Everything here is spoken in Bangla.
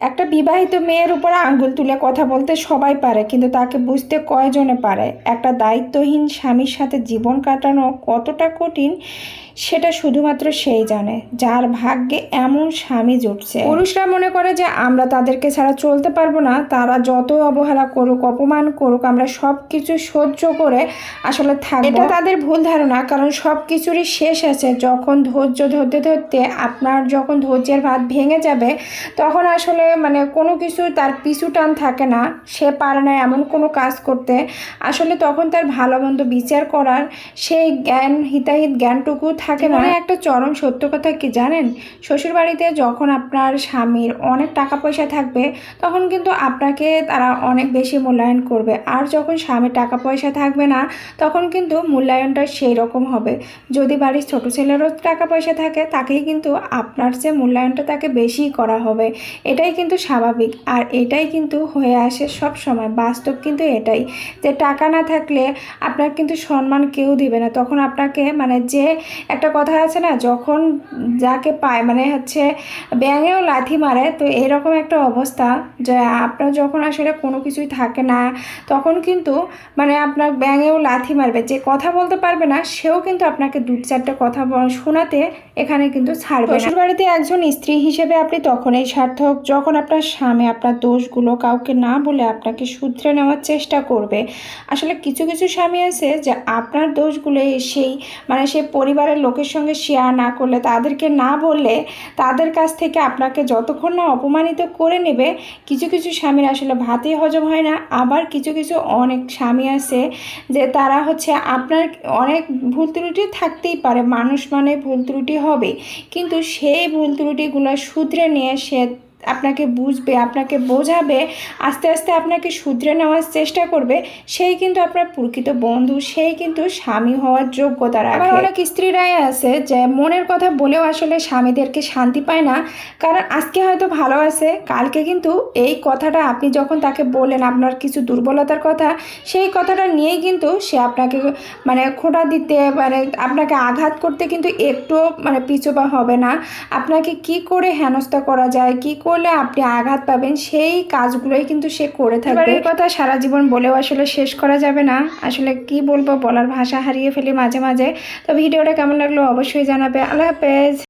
একটা বিবাহিত মেয়ের উপর আঙ্গুল তুলে কথা বলতে সবাই পারে, কিন্তু তাকে বুঝতে কয়জনে পারে? একটা দায়িত্বহীন স্বামীর সাথে জীবন কাটানো কতটা কঠিন সেটা শুধুমাত্র সেই জানে যার ভাগ্যে এমন স্বামী জুটছে। পুরুষরা মনে করে যে আমরা তাদেরকে ছাড়া চলতে পারবো না, তারা যত অবহেলা করুক, অপমান করুক, আমরা সব কিছু সহ্য করে আসলে থাকবো। এটা তাদের ভুল ধারণা, কারণ সব কিছুরই শেষ আছে। যখন ধৈর্য ধরতে ধরতে আপনার যখন ধৈর্যের বাঁধ ভেঙে যাবে, তখন আসলে কোনো কিছু তার পিছু টান থাকে না, সে পারে না এমন কোনো কাজ করতে। আসলে তখন তার ভালো মন্দ বিচার করার সেই জ্ঞান, হিতাহিত জ্ঞানটুকু থাকে না। একটা চরম সত্য কথা কি জানেন? শ্বশুরবাড়িতে যখন আপনার স্বামীর অনেক টাকা পয়সা থাকবে, তখন কিন্তু আপনাকে তারা অনেক বেশি মূল্যায়ন করবে। আর যখন স্বামীর টাকা পয়সা থাকবে না, তখন কিন্তু মূল্যায়নটা সেই রকম হবে। যদি বাড়ির ছোট ছেলেরও টাকা পয়সা থাকে, তাকেই কিন্তু আপনার যে মূল্যায়নটা তাকে বেশি করা হবে। এটাই কিন্তু স্বাভাবিক, আর এটাই কিন্তু হয়ে আসে সব সময়। বাস্তব কিন্তু এটাই, যে টাকা না থাকলে আপনার কিন্তু সম্মান কেউ দিবে না। তখন আপনাকে যে একটা কথা আছে না, যখন যাকে পায় ব্যাঙেও লাথি মারে, তো এরকম একটা অবস্থা যে আপনার যখন আসলে কোনো কিছুই থাকে না, তখন কিন্তু আপনার ব্যাঙেও লাথি মারবে। যে কথা বলতে পারবে না, সেও কিন্তু আপনাকে দু চারটে কথা শোনাতে এখানে কিন্তু ছাড়বে না। শ্বশুরবাড়িতে একজন স্ত্রী হিসেবে আপনি তখনই সার্থক যখন আপনার স্বামী আপনার দোষগুলো কাউকে না বলে আপনাকে শুধরে নেওয়ার চেষ্টা করবে। আসলে কিছু কিছু স্বামী আছে যে আপনার দোষগুলো সেই পরিবারের লোকের সঙ্গে শেয়ার না করলে, তাদেরকে না বললে, তাদের কাছ থেকে আপনাকে যতক্ষণ না অপমানিত করে নেবে, কিছু কিছু স্বামীর আসলে ভাতই হজম হয় না। আবার কিছু কিছু অনেক স্বামী আছে যে তারা আপনার অনেক ভুল ত্রুটি থাকতেই পারে, মানুষ ভুল ত্রুটি হবে, কিন্তু সেই ভুল ত্রুটিগুলো শুধরে নিয়ে সে আপনাকে বুঝবে, আপনাকে বোঝাবে, আস্তে আস্তে আপনাকে শুধরে নেওয়ার চেষ্টা করবে। সেই কিন্তু আপনার প্রকৃত বন্ধু, সেই কিন্তু স্বামী হওয়ার যোগ্যতা রাখে। আবার অনেক স্ত্রীরাই আছে যে মনের কথা বলেও আসলে স্বামীদেরকে শান্তি পায় না। কারণ আজকে হয়তো ভালো আছে, কালকে কিন্তু এই কথাটা আপনি যখন তাকে বলেন আপনার কিছু দুর্বলতার কথা, সেই কথাটা নিয়েই কিন্তু সে আপনাকে খোঁটা দিতে, আপনাকে আঘাত করতে কিন্তু একটু পিছুপা হবে না। আপনাকে কি করে হেনস্থা করা যায়, কি করলে আপনি আঘাত পাবেন, সেই কাজগুলোই কিন্তু সে করে থাকবে। এই কথা সারা জীবন বলেও আসলে শেষ করা যাবে না। আসলে কি বলবো, বলার ভাষা হারিয়ে ফেলি মাঝে মাঝে। তো ভিডিওটা কেমন লাগলো অবশ্যই জানাবে। আল্লাহ হাফেজ।